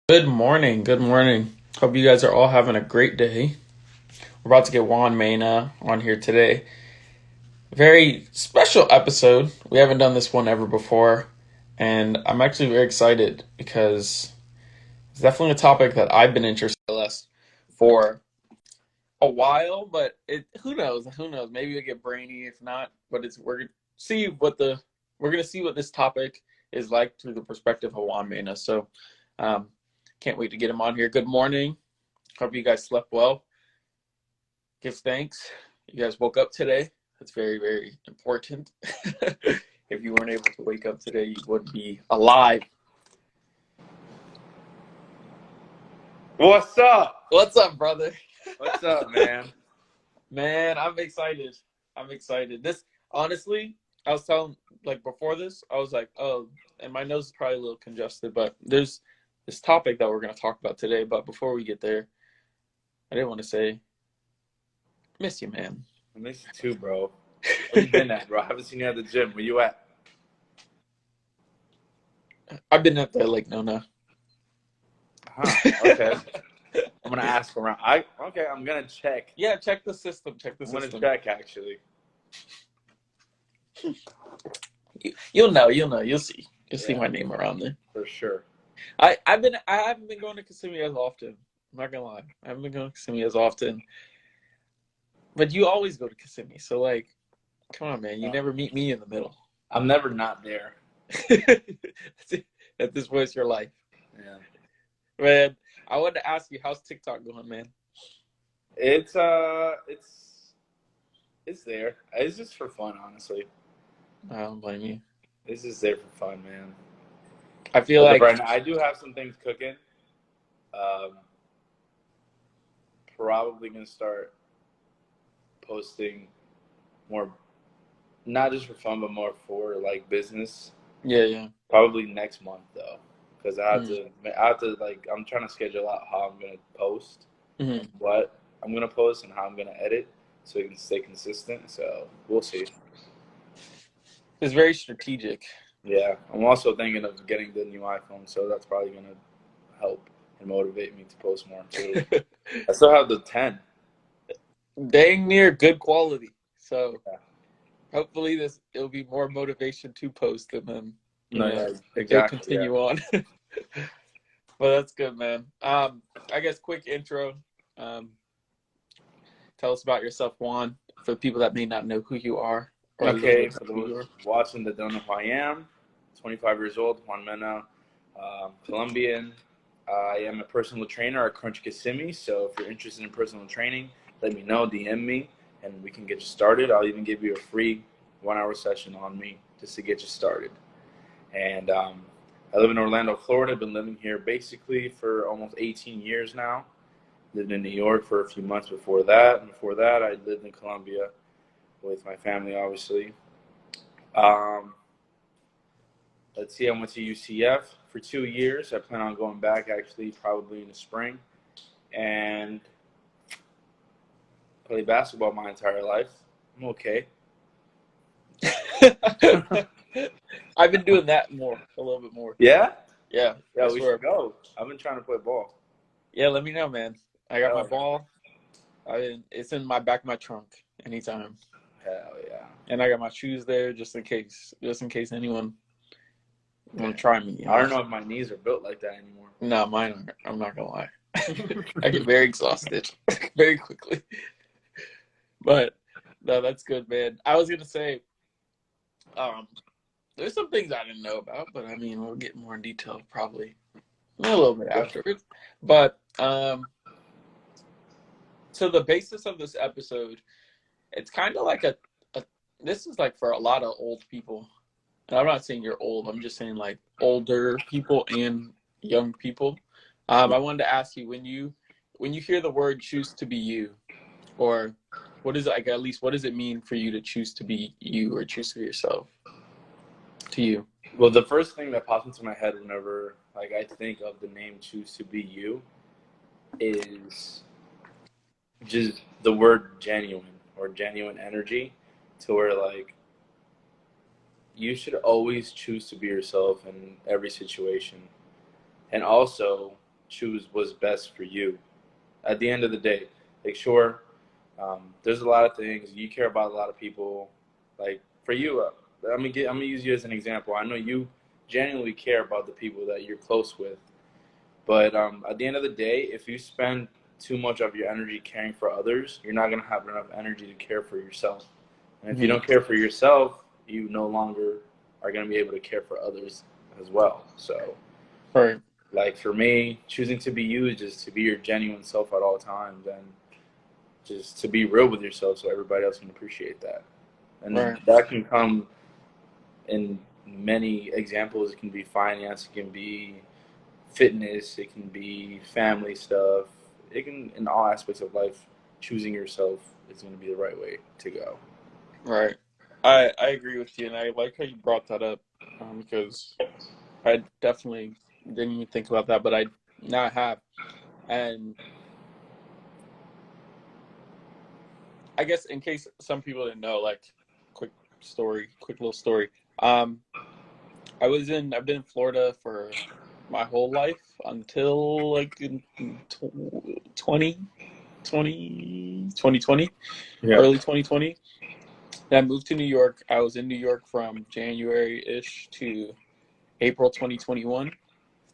Good morning. Good morning. Hope you guys are all having a great day. We're about to get Juan Mena on here today. Very special episode. We haven't done this one ever before. And I'm actually very excited because it's definitely a topic that I've been interested in for a while, but who knows? Who knows? Maybe it'll get brainy if not, but we're gonna see what this topic is like through the perspective of Juan Mena. So um can't wait to get him on here. Good morning. Hope you guys slept well. Give thanks. You guys woke up today. That's very, very important. If you weren't able to wake up today, you wouldn't be alive. What's up? What's up, brother? What's up, man? Man, I'm excited. I'm excited. This, honestly, I was telling, like, before this, I was like, oh, and my nose is probably a little congested, but there's this topic that we're going to talk about today. But before we get there, I didn't want to say, miss you, man. I miss you too, bro. Where you been at, bro? I haven't seen you at the gym. Where you at? I've been at the Lake Nona. Okay. I'm gonna ask around. I'm gonna check. Yeah, check the system. Check the I'm system. gonna check actually. You'll know. You'll see. You'll see my name around there. For sure. I haven't been going to Kissimmee as often. I'm not gonna lie. I haven't been going to Kissimmee as often. But you always go to Kissimmee, so like, come on, man. You never meet me in the middle. I'm never not there. At this point, it's your life. Yeah. Man, I wanted to ask you, how's TikTok going, man? It's there. It's just for fun, honestly. I don't blame you. It's just there for fun, man. I feel like right now, I do have some things cooking. Probably gonna start posting more, not just for fun, but more for like business. Yeah. Probably next month though, because I have to like, I'm trying to schedule out how I'm gonna post, what I'm gonna post, and how I'm gonna edit, so it can stay consistent. So we'll see. It's very strategic. Yeah, I'm also thinking of getting the new iPhone, so that's probably gonna help and motivate me to post more too. I still have the 10. Dang near good quality. So Yeah. hopefully it'll be more motivation to post and then Exactly. it'll continue on. Well, that's good, man. I guess quick intro. Tell us about yourself, Juan, for the people that may not know who you are. Okay, for those watching that don't know who I am, 25 years old, Juan Mena, Colombian. I am a personal trainer at Crunch Kissimmee, so if you're interested in personal training, let me know, DM me, and we can get you started. I'll even give you a free 1-hour session on me just to get you started. And I live in Orlando, Florida. I've been living here basically for almost 18 years now. Lived in New York for a few months before that, and before that I lived in Colombia with my family, obviously. Let's see, I went to UCF for 2 years. I plan on going back actually probably in the spring, and play basketball my entire life. I'm okay. I've been doing that a little bit more. Yeah? Yeah, we should go. I've been trying to play ball. Yeah, let me know, man. I got my ball. It's in my back of my trunk anytime. Hell yeah. And I got my shoes there just in case anyone want to try me. I don't know if my knees are built like that anymore. No, mine aren't. I'm not gonna lie. I get very exhausted very quickly. But no, that's good, man. I was gonna say, there's some things I didn't know about, but I mean, we'll get more in detail probably a little bit afterwards. But so the basis of this episode, it's kind of like this is like for a lot of old people. And I'm not saying you're old. I'm just saying like older people and young people. I wanted to ask you, when you hear the word "choose to be you," or what is it, like, at least what does it mean for you to choose to be you or choose to be yourself? To you. Well, the first thing that pops into my head whenever like I think of the name "choose to be you" is just the word genuine, or genuine energy, to where like you should always choose to be yourself in every situation. And also, choose what's best for you. At the end of the day, like sure, there's a lot of things you care about. A lot of people, like for you, I'm gonna use you as an example. I know you genuinely care about the people that you're close with, but at the end of the day, if you spend too much of your energy caring for others, you're not gonna have enough energy to care for yourself. And if you don't care for yourself, you no longer are gonna be able to care for others as well. So, Right. like for me, choosing to be you is just to be your genuine self at all times, and just to be real with yourself, so everybody else can appreciate that. And Right. that can come in many examples. It can be finance, it can be fitness, it can be family stuff. It can, in all aspects of life, choosing yourself is going to be the right way to go. Right. I agree with you, and I like how you brought that up, because I definitely didn't even think about that, but I now have. And I guess in case some people didn't know, like, quick little story. Um, I've been in Florida for my whole life until like in 2020, Yeah. early 2020. Then I moved to New York. I was in New York from January-ish to April 2021.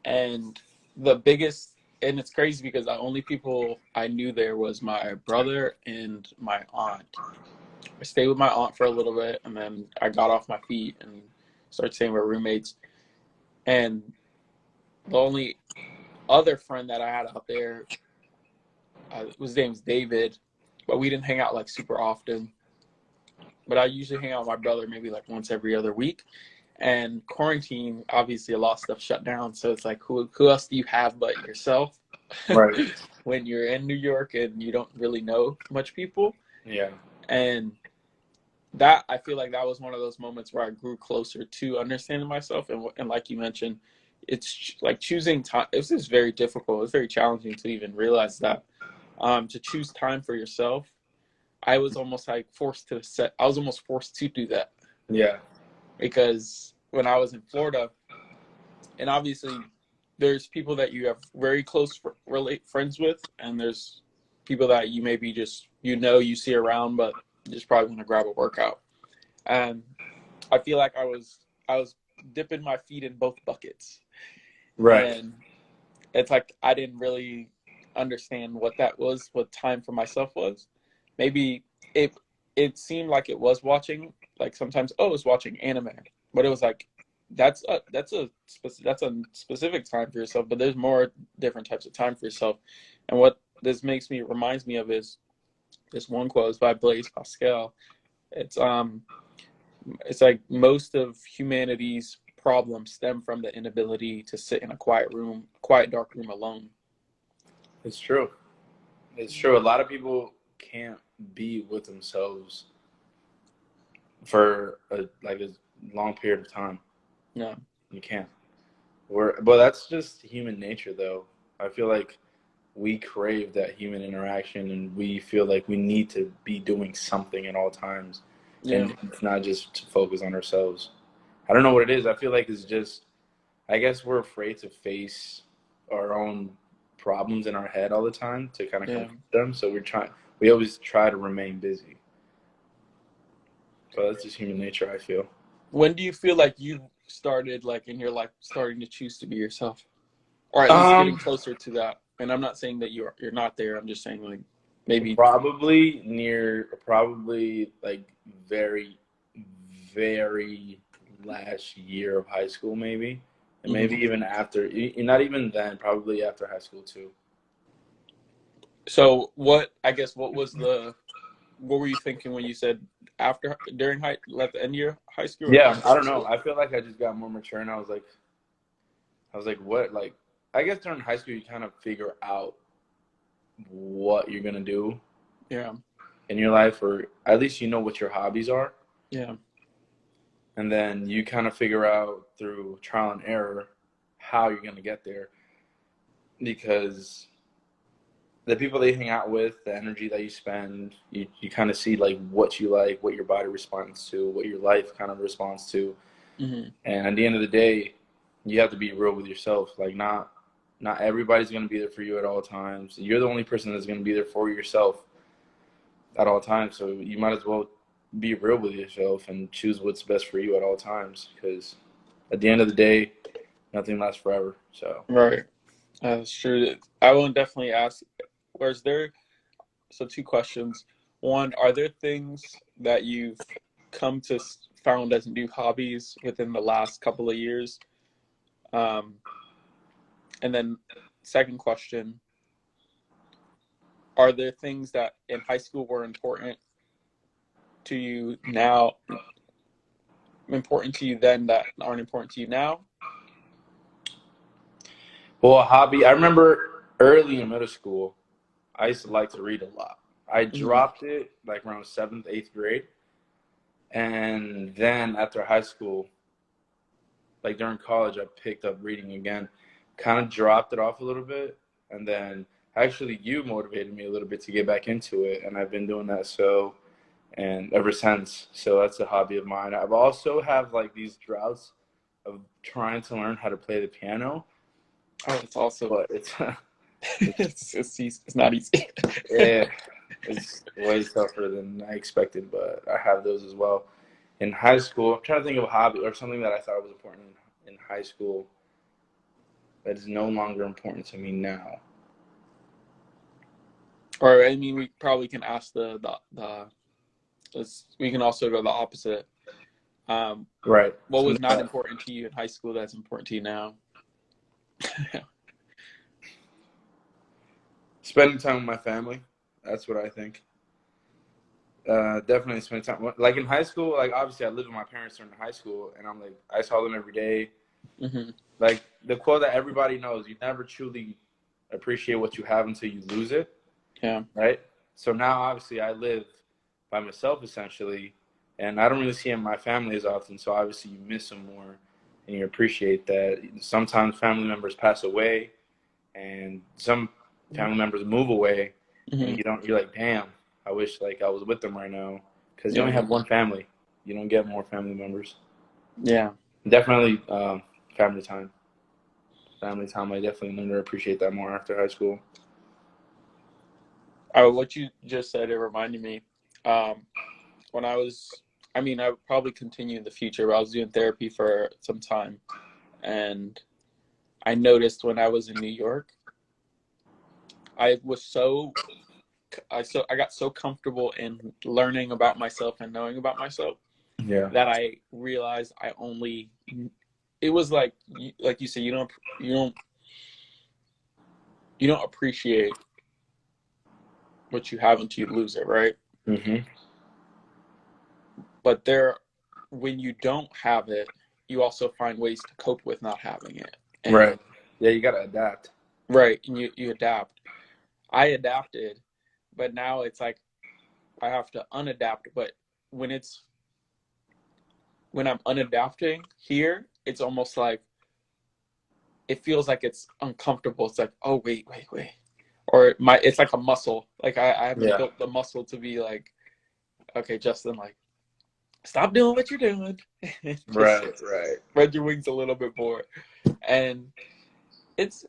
And the biggest, and it's crazy because the only people I knew there was my brother and my aunt. I stayed with my aunt for a little bit, and then I got off my feet and started staying with roommates. And the only other friend that I had out there, his name's David, but we didn't hang out like super often. But I usually hang out with my brother maybe like once every other week. And quarantine, obviously, a lot of stuff shut down. So it's like, who else do you have but yourself Right. when you're in New York and you don't really know much people? Yeah. And that, I feel like that was one of those moments where I grew closer to understanding myself. And like you mentioned, it's like choosing time. It was just very difficult. It's very challenging to even realize that, to choose time for yourself. I was almost like I was almost forced to do that, Yeah. because when I was in Florida, and obviously there's people that you have very close friends with, and there's people that you maybe just you see around, but just probably want to grab a workout. And I feel like I was dipping my feet in both buckets, Right. and it's like I didn't really understand what that was, what time for myself was. Maybe it it seemed like it was watching, like sometimes, oh, it's watching anime, but it was like that's a specific time for yourself, but there's more different types of time for yourself. And what this reminds me of is this one quote is by Blaise Pascal. It's it's like most of humanity's problems stem from the inability to sit in a quiet dark room alone. It's true. It's true. A lot of people can't be with themselves for a long period of time. Yeah. You can't. But that's just human nature, though. I feel like we crave that human interaction, and we feel like we need to be doing something at all times, Yeah. and it's not just to focus on ourselves. I don't know what it is. I feel like it's just, I guess we're afraid to face our own problems in our head all the time to kind of Yeah. confront them. So we always try to remain busy. But that's just human nature, I feel. When do you feel like you started, like in your life, starting to choose to be yourself, or at least getting Um, closer to that? And I'm not saying that you're not there. I'm just saying, like, maybe. probably like very, very last year of high school, maybe. And maybe Mhm. even after, not even then, probably after high school too. So what were you thinking when you said after during high at the end of your high school or Yeah, after I high don't know. school? I feel like I just got more mature, and I was like, what? Like, I guess during high school, you kind of figure out what you're gonna do Yeah. in your life, or at least you know what your hobbies are, Yeah. and then you kind of figure out through trial and error how you're gonna get there, because the people that you hang out with, the energy that you spend, you kind of see what you like, what your body responds to, what your life kind of responds to. Hmm. And at the end of the day, you have to be real with yourself. Like, Not everybody's going to be there for you at all times. You're the only person that's going to be there for yourself at all times. So you might as well be real with yourself and choose what's best for you at all times. Because at the end of the day, nothing lasts forever. So Right. That's true. I will definitely ask, so 2 questions. One, are there things that you've come to found as new hobbies within the last couple of years? Um, and then second question, are there things that in high school were important to you now, important to you then that aren't important to you now? well, a hobby. I remember early in middle school, I used to like to read a lot. I Mm-hmm. dropped it like around 7th, 8th grade. And then after high school, like during college, I picked up reading again, kind of dropped it off a little bit. And then actually you motivated me a little bit to get back into it. And I've been doing that and ever since. So that's a hobby of mine. I've also have like these droughts of trying to learn how to play the piano. Oh, that's awesome. But it's it's not easy. yeah, it's way tougher than I expected, but I have those as well. In high school, I'm trying to think of a hobby or something that I thought was important in high school that is no longer important to me now. Or I mean, we probably can ask we can also go the opposite. Right. What was not important to you in high school that's important to you now? Spending time with my family. That's what I think. Definitely spend time. Like in high school, like obviously I lived with my parents during high school, and I'm like I saw them every day. Mm-hmm. Like the quote that everybody knows: "You never truly appreciate what you have until you lose it." Yeah. Right. So now, obviously, I live by myself essentially, and I don't really see my family as often. So obviously, you miss them more, and you appreciate that. Sometimes family members pass away, and some family members move away, Mm-hmm. and you're like, damn, I wish like I was with them right now, because you Yeah. only have one family. You don't get more family members. Yeah. Definitely family time. Family time. I definitely learned to appreciate that more after high school. What you just said, it reminded me. When I would probably continue in the future, but I was doing therapy for some time, and I noticed when I was in New York, I got so comfortable in learning about myself and knowing about myself Yeah. that I realized it was like you said, you don't appreciate what you have until you lose it, right? Mm-hmm. But when you don't have it, you also find ways to cope with not having it. And, Right. Yeah, you gotta adapt. Right, and you adapt. I adapted, but now it's like I have to unadapt. But when I'm unadapting here, it's almost like it feels like it's uncomfortable. It's like, oh wait, or it's like a muscle. Like I haven't built the muscle to be like, okay, Justin, like stop doing what you're doing. Right. Spread your wings a little bit more. And it's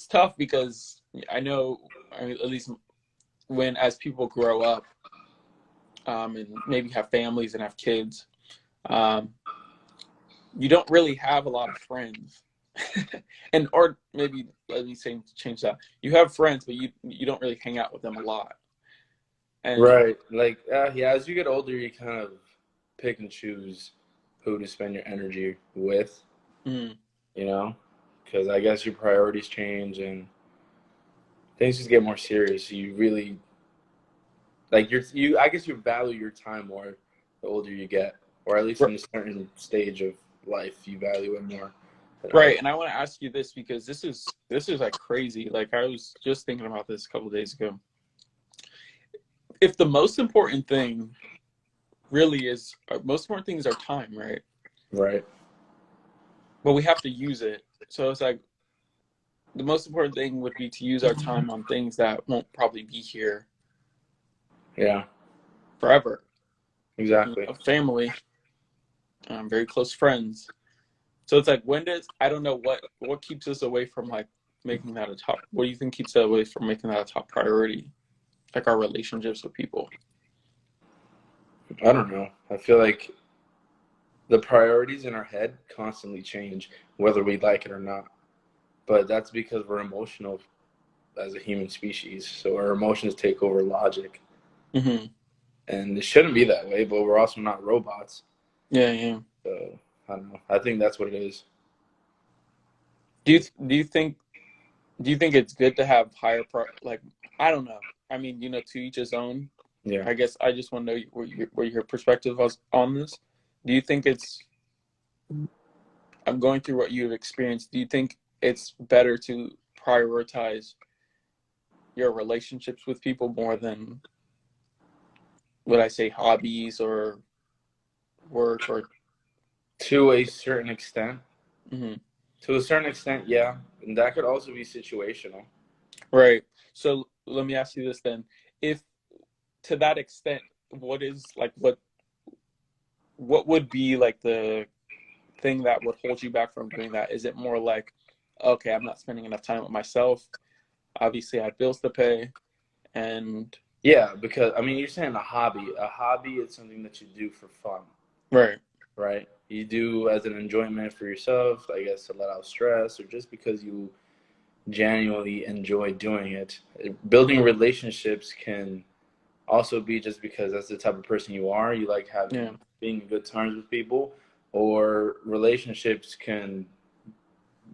tough because I know, I mean, at least as people grow up, and maybe have families and have kids, you don't really have a lot of friends. or maybe let me change that. You have friends, but you don't really hang out with them a lot. And, right. Like yeah, as you get older, you kind of pick and choose who to spend your energy with. Mm-hmm. You know, because I guess your priorities change and things just get more serious. You really like I guess you value your time more the older you get, or at least in a certain stage of life, you value it more. Right, and I want to ask you this because this is like crazy. Like I was just thinking about this a couple of days ago. If the most important thing really is, most important thing is our time, right? Right. But we have to use it. So it's like the most important thing would be to use our time on things that won't probably be here. Yeah. Forever. Exactly. Family, very close friends. So it's like I don't know what keeps us away from like making that a top? What do you think keeps that away from making that a top priority? Like our relationships with people. I don't know. I feel like the priorities in our head constantly change, whether we like it or not. But that's because we're emotional as a human species. So our emotions take over logic. Mm-hmm. And it shouldn't be that way, but we're also not robots. Yeah, yeah. So I don't know. I think that's what it is. Do you think it's good to have like I don't know. I mean, to each his own. Yeah. I guess I just want to know what your perspective was on this. Do you think it's I'm going through what you've experienced. Do you think it's better to prioritize your relationships with people more than would I say hobbies or work or To a certain extent. mhm. To a certain extent, yeah. And that could also be situational. Right. So let me ask you this then. If to that extent, what is like what would be like the thing that would hold you back from doing that? Is it more like, okay, I'm not spending enough time with myself. Obviously, I have bills to pay, and Yeah, because I mean, you're saying a hobby. A hobby is something that you do for fun, right, right? You do as an enjoyment for yourself, I guess, to let out stress, or just because you genuinely enjoy doing it. Building relationships can also be just because that's the type of person you are. You like yeah, being in good terms with people, or relationships can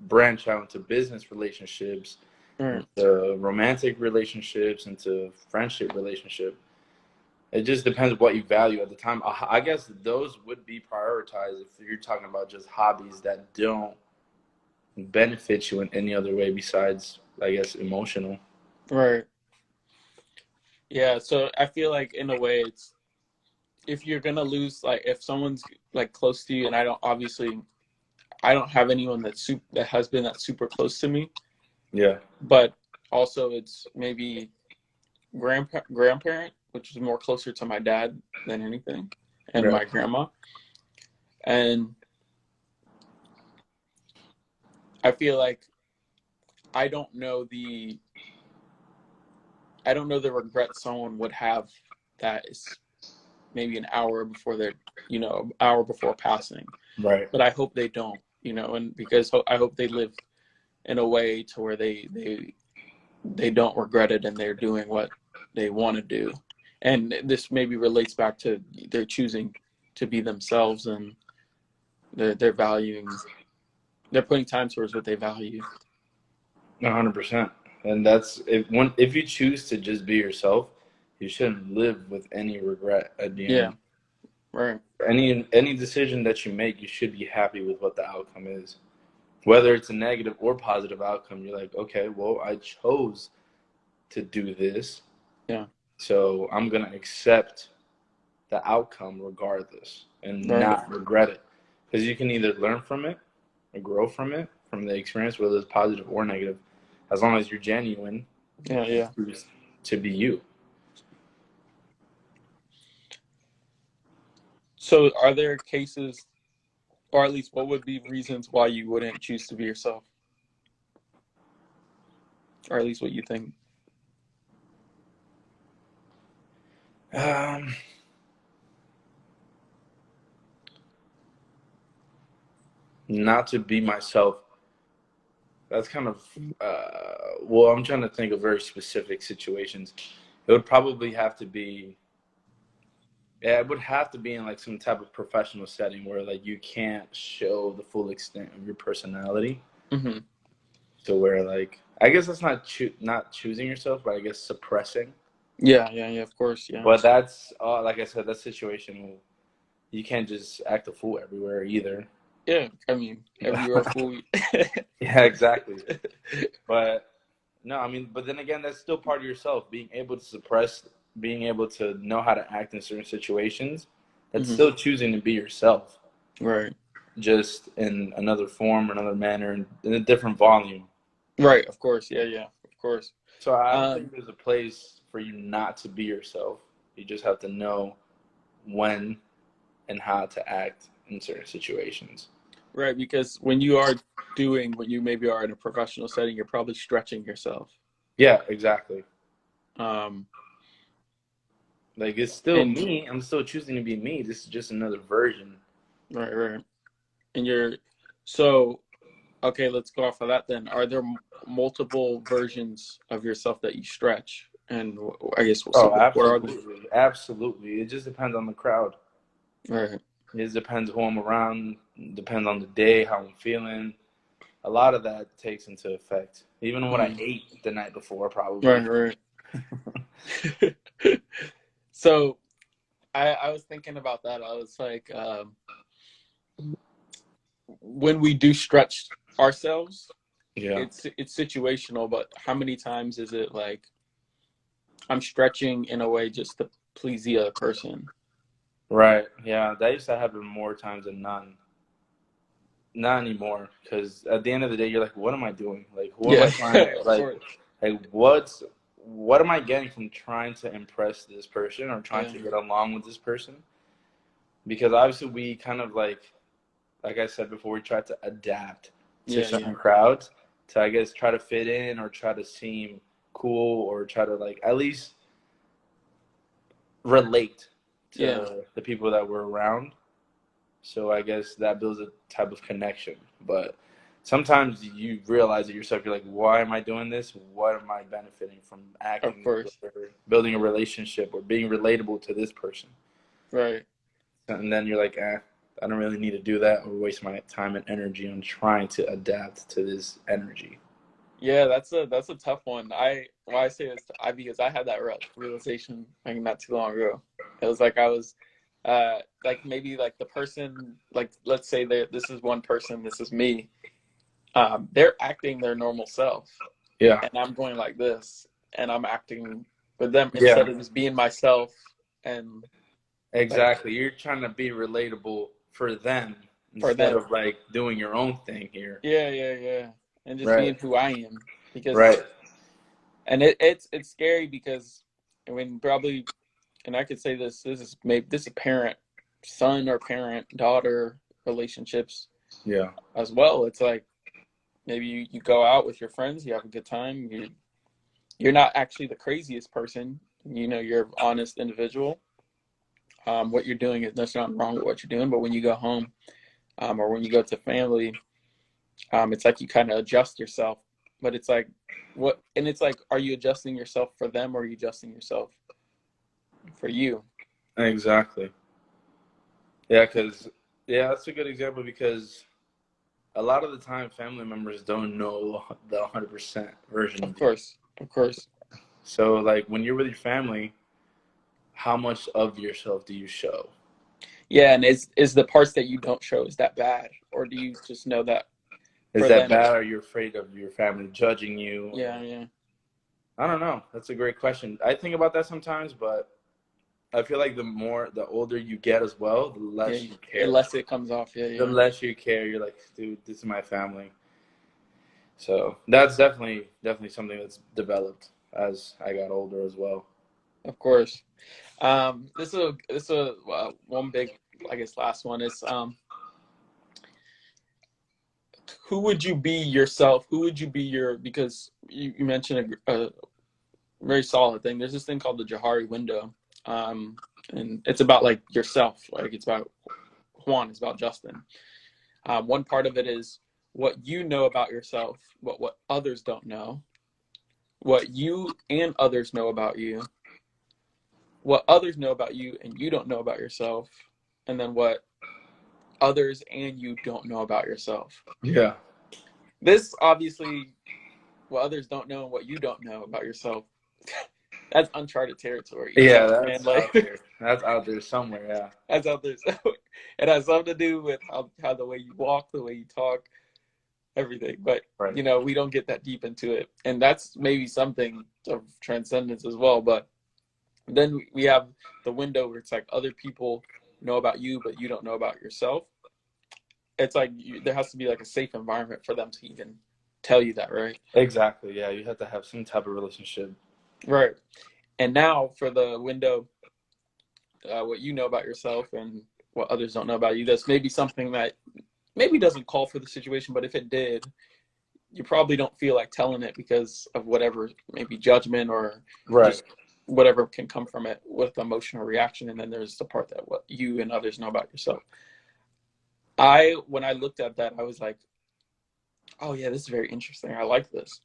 branch out into business relationships, right, into romantic relationships, into friendship relationship. It just depends what you value at the time. I guess those would be prioritized if you're talking about just hobbies that don't benefit you in any other way besides, I guess, emotional. right. Yeah, so I feel like in a way it's if you're gonna lose like if someone's like close to you and I don't have anyone that has been that super close to me, Yeah. but also it's maybe grandparent, which is more closer to my dad than anything, and Yeah. my grandma. And I feel like I don't know the I don't know the regret someone would have that is maybe an hour before they're hour before passing. Right. But I hope they don't, and because I hope they live in a way to where they don't regret it and they're doing what they want to do. And this maybe relates back to they're choosing to be themselves and they're valuing they're putting time towards what they value. 100%. And if you choose to just be yourself, you shouldn't live with any regret at the Yeah, end. right. Any decision that you make, you should be happy with what the outcome is. Whether it's a negative or positive outcome, you're like, okay, well, I chose to do this, Yeah, so I'm gonna accept the outcome regardless and right. not regret it. Because you can either learn from it or grow from it, from the experience, whether it's positive or negative, as long as you're genuine Yeah, yeah. to be you. So are there cases or at least what would be reasons why you wouldn't choose to be yourself? Or at least what you think? Um, Not to be myself. That's kind of well. I'm trying to think of very specific situations. It would probably have to be. Yeah, it would have to be in like some type of professional setting where like you can't show the full extent of your personality. Mm-hmm. So where like I guess that's not choosing yourself, but I guess suppressing. Yeah, yeah, yeah, of course, yeah. But that's like I said, that situation you can't just act a fool everywhere either. Yeah, I mean, everywhere fool. Yeah, exactly. But no, I mean, but then again, that's still part of yourself. Being able to suppress, being able to know how to act in certain situations, that's Hmm. still choosing to be yourself, Right. just in another form, another manner, in a different volume. Right, of course. Yeah, yeah, of course. So I don't think Um, there's a place for you not to be yourself. You just have to know when and how to act in certain situations. Right, because when you are doing what you maybe are in a professional setting, you're probably stretching yourself. Yeah, exactly. Um, Like it's still and me. I'm still choosing to be me. This is just another version. right. And so okay, let's go off of that then. Are there multiple versions of yourself that you stretch? And I guess we'll see Oh, what are they? absolutely, absolutely. It just depends on the crowd. Right, It just depends who I'm around. Depends on the day, how I'm feeling. A lot of that takes into effect. Even what I ate the night before, probably. right. So I was thinking about that. I was like, when we do stretch ourselves, Yeah. it's situational, but how many times is it like I'm stretching in a way just to please the other person? Right. Yeah. That used to happen more times than none. Not anymore. Because at the end of the day, you're like, what am I doing? Like, who am I Yeah, trying to of like? course. Like, what am I getting from trying to impress this person or trying Yeah, to get along with this person? Because obviously we kind of like I said before, we try to adapt to yeah. certain crowds to, I guess, try to fit in or try to seem cool or try to like at least relate Yeah. to the people that we're around. So I guess that builds a type of connection. But sometimes you realize it yourself. You're like, why am I doing this? What am I benefiting from Of acting course. or building a relationship or being relatable to this person? Right. And then you're like, I don't really need to do that or waste my time and energy on trying to adapt to this energy. Yeah, that's a tough one. Why I say this, because I had that realization like not too long ago. It was like I was, like maybe like the person, like let's say that this is one person, this is me. They're acting their normal self, Yeah. and I'm going like this, and I'm acting with them Yeah. instead of just being myself. And like Exactly. You're trying to be relatable for them for instead them, of like doing your own thing here. yeah, and just Right. being who I am because, Right. and it's scary because when probably, and I could say this is maybe this is parent son or parent daughter relationships Yeah. as well. It's like maybe you go out with your friends, you have a good time, you're not actually the craziest person, you're an honest individual. What you're doing is there's nothing wrong with what you're doing, but when you go home, or when you go to family, it's like you kind of adjust yourself, but it's like and it's like, are you adjusting yourself for them or are you adjusting yourself for you? Exactly. Yeah, yeah, that's a good example because a lot of the time family members don't know the 100% version Of of you. course, of course. So like when you're with your family, how much of yourself do you show? Yeah, and is the parts that you don't show, is that bad, or do you just know that Is for that them? bad? Or you're afraid of your family judging you? Or Yeah. I don't know. That's a great question. I think about that sometimes, but I feel like the older you get as well, the Yeah, less you care. unless it comes off. Yeah, The yeah. less you care, you're like, dude, this is my family. So that's definitely something that's developed as I got older as well. Of course. This is one big, I guess, last one is, who would you be yourself? Who would you be because you mentioned a very solid thing. There's this thing called the Johari window. And it's about like yourself. Like it's about Juan, it's about Justin. One part of it is what you know about yourself, what others don't know, what you and others know about you, what others know about you and you don't know about yourself, and then what others and you don't know about yourself. Yeah. This obviously, what others don't know and what you don't know about yourself, that's uncharted territory. You know Yeah, what I'm saying? that's out Like there. That's out there somewhere. Yeah. that's out there. So it has something to do with how the way you walk, the way you talk, everything. But Right. we don't get that deep into it, and that's maybe something of transcendence as well. But then we have the window where it's like other people know about you, but you don't know about yourself. It's like there has to be like a safe environment for them to even tell you that, right? Exactly. Yeah, you have to have some type of relationship. Right. And now for the window, what you know about yourself and what others don't know about you, that's maybe something that maybe doesn't call for the situation, but if it did, you probably don't feel like telling it because of whatever, maybe judgment or Right. just whatever can come from it with emotional reaction. And then there's the part that what you and others know about yourself. When I looked at that, I was like, oh yeah, this is very interesting. I like this.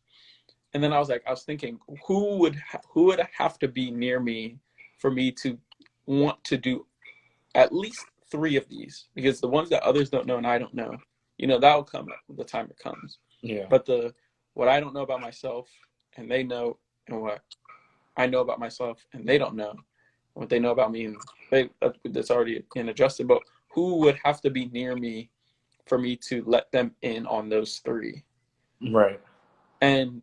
And then I was thinking, who would have to be near me for me to want to do at least 3 of these? Because the ones that others don't know and I don't know, that'll come at the time it comes. Yeah. But what I don't know about myself and they know, and what I know about myself and they don't know, what they know about me, and that's already adjusted. But who would have to be near me for me to let them in on those 3? Right. And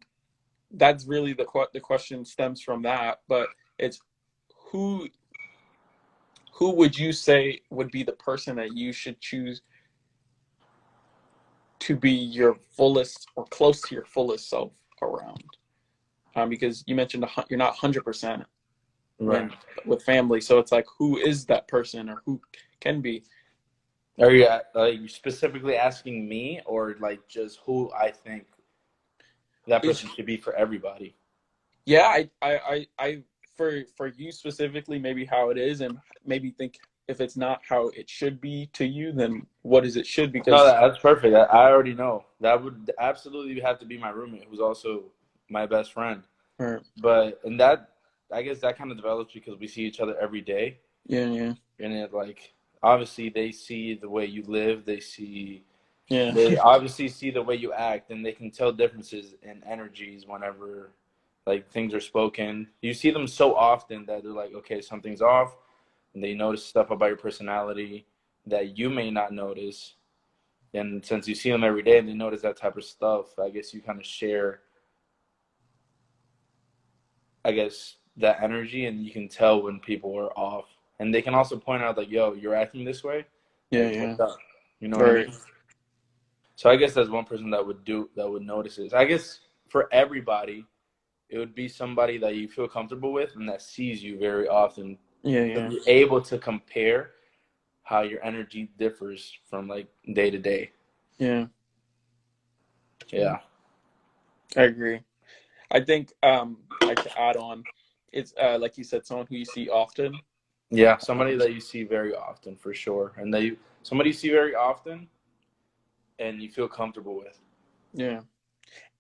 that's really the question stems from that. But it's who would you say would be the person that you should choose to be your fullest or close to your fullest self around? Because you mentioned you're not 100% Right. with family, so it's like, who is that person, or who can be? Are you specifically asking me, or like just who I think that person should be for everybody? Yeah, I for you specifically, maybe how it is, and maybe think if it's not how it should be to you, then what is it should? No, Because that's perfect. I already know. That would absolutely have to be my roommate, who's also my best friend. or, But and that, I guess that kind of develops because we see each other every day, yeah, and it like obviously they see the way you live, yeah, they obviously see the way you act, and they can tell differences in energies whenever like things are spoken. You see them so often that they're like, okay, something's off, and they notice stuff about your personality that you may not notice. And since you see them every day and they notice that type of stuff, I guess you kind of share, I guess, that energy, and you can tell when people are off. And they can also point out like, yo, you're acting this way. Like, yeah, what's up? You know what I right, mean? So I guess that's one person that would notice it. I guess for everybody, it would be somebody that you feel comfortable with and that sees you very often. To yeah, be able to compare how your energy differs from like day to day. yeah. Yeah. I agree. I think like to add on, it's like you said, someone who you see often. Yeah, somebody that you see very often for sure. And somebody you see very often and you feel comfortable with. Yeah.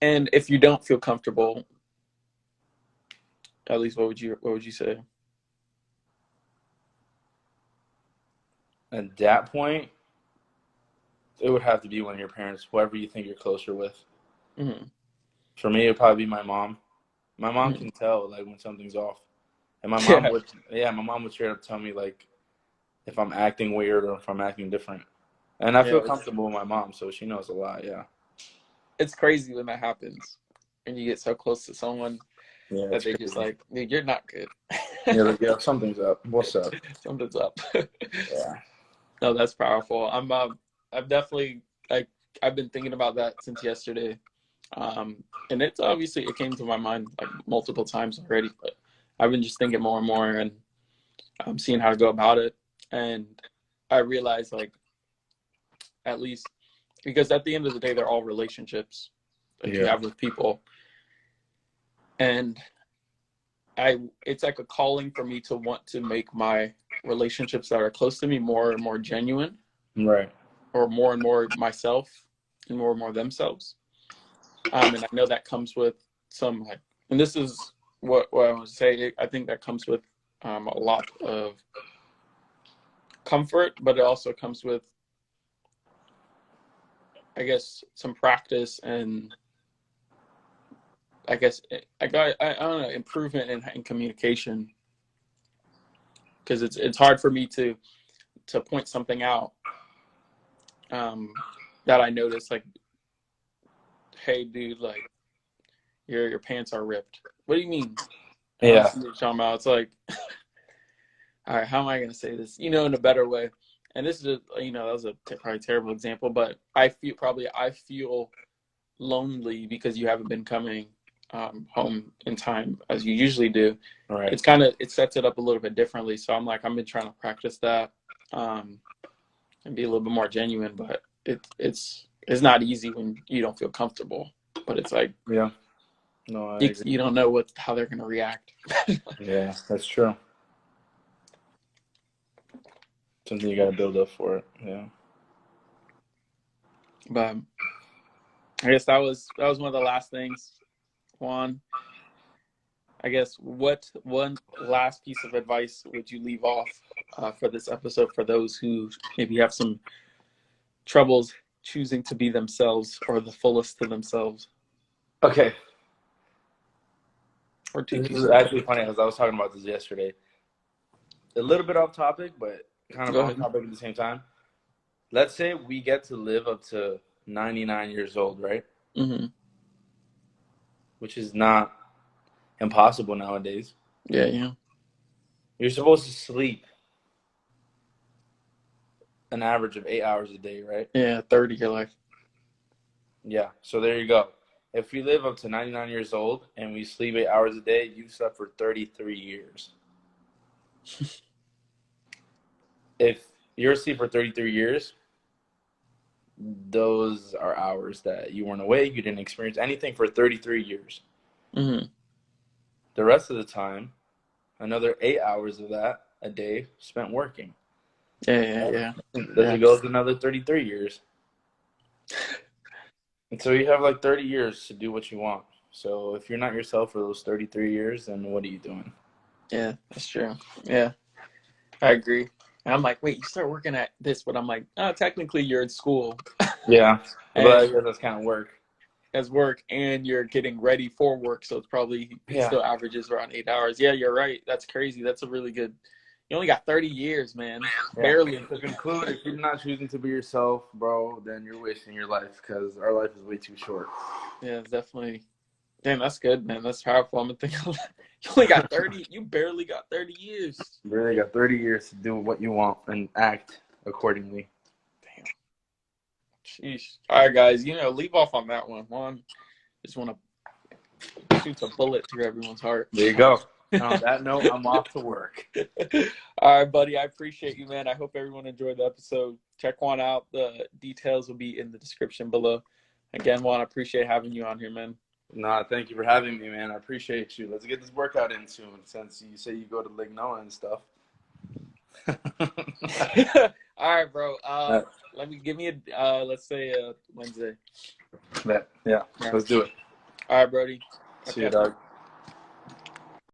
And if you don't feel comfortable, at least what would you say? At that point, it would have to be one of your parents, whoever you think you're closer with. Mm-hmm. For me, it'd probably be my mom. My mom Mm-hmm. can tell like when something's off. And Yeah, my mom would straight up tell me like if I'm acting weird or if I'm acting different. And I yeah. feel comfortable with my mom, so she knows a lot, yeah. It's crazy when that happens, and you get so close to someone Yeah, that it's they just crazy. like, dude, you're not good. Yeah, like, yeah, something's up. What's up? Something's up. Yeah. No, that's powerful. I've definitely like I've been thinking about that since yesterday. And it's obviously it came to my mind like multiple times already, but I've been just thinking more and more, and seeing how to go about it. And I realized like at least because at the end of the day, they're all relationships that you Yeah. have with people, and it's like a calling for me to want to make my relationships that are close to me more and more genuine, Right. or more and more myself and more themselves. And I know that comes with some like, and this is what I would say. I think that comes with a lot of comfort, but it also comes with, I guess, some practice, and I guess I don't know, improvement in communication, because it's hard for me to point something out that I notice, like, hey dude, like your pants are ripped. What do you mean? I don't Yeah. see what you're talking about. It's like, all right, how am I going to say this, in a better way? And this is that was a probably terrible example, but I feel lonely because you haven't been coming home in time as you usually do. Right. It sets it up a little bit differently. So I've been trying to practice that, and be a little bit more genuine, but it's not easy when you don't feel comfortable, but it's like Yeah. No, I agree. you don't know how they're gonna react. Yeah, that's true. Something you gotta build up for it. Yeah. But I guess that was one of the last things, Juan. I guess what one last piece of advice would you leave off for this episode for those who maybe have some troubles choosing to be themselves or the fullest to themselves? Okay. Or two This pieces. is actually funny because I was talking about this yesterday. A little bit off topic, but kind of Go on ahead. topic at the same time. Let's say we get to live up to 99 years old, right? Mm-hmm. Which is not impossible nowadays. Yeah. You're supposed to sleep an average of 8 hours a day, right? Yeah, 30 your life. Yeah, so there you go. If we live up to 99 years old and we sleep 8 hours a day, you slept for 33 years. If you're asleep for 33 years, those are hours that you weren't awake, you didn't experience anything for 33 years. Mm-hmm. The rest of the time, another 8 hours of that a day spent working. Yeah. It goes another 33 years. And so you have like 30 years to do what you want. So if you're not yourself for those 33 years, then what are you doing? Yeah, that's true. Yeah, I agree. And I'm like, wait, you start working at this, but I'm like, oh, technically you're in school. Yeah, and but I guess that's kind of work. As work, and you're getting ready for work, so it still averages around 8 hours. Yeah, you're right. That's crazy. That's a really good. You only got 30 years, man. Yeah. Barely. To conclude, if you're not choosing to be yourself, bro, then you're wasting your life because our life is way too short. Yeah, it's definitely. Damn, that's good, man. That's powerful. I'm thinking you only got 30. You barely got 30 years. You really got 30 years to do what you want and act accordingly. Damn. Sheesh. All right, guys. Leave off on that one. Just want to shoot a bullet through everyone's heart. There you go. On that note, I'm off to work. All right, buddy. I appreciate you, man. I hope everyone enjoyed the episode. Check Juan out. The details will be in the description below. Again, Juan, I appreciate having you on here, man. Nah, thank you for having me, man. I appreciate you. Let's get this workout in soon, since you say you go to Lignoa and stuff. All right, bro. Give me let's say Wednesday. Yeah, let's do it. All right, Brody. See you, dog.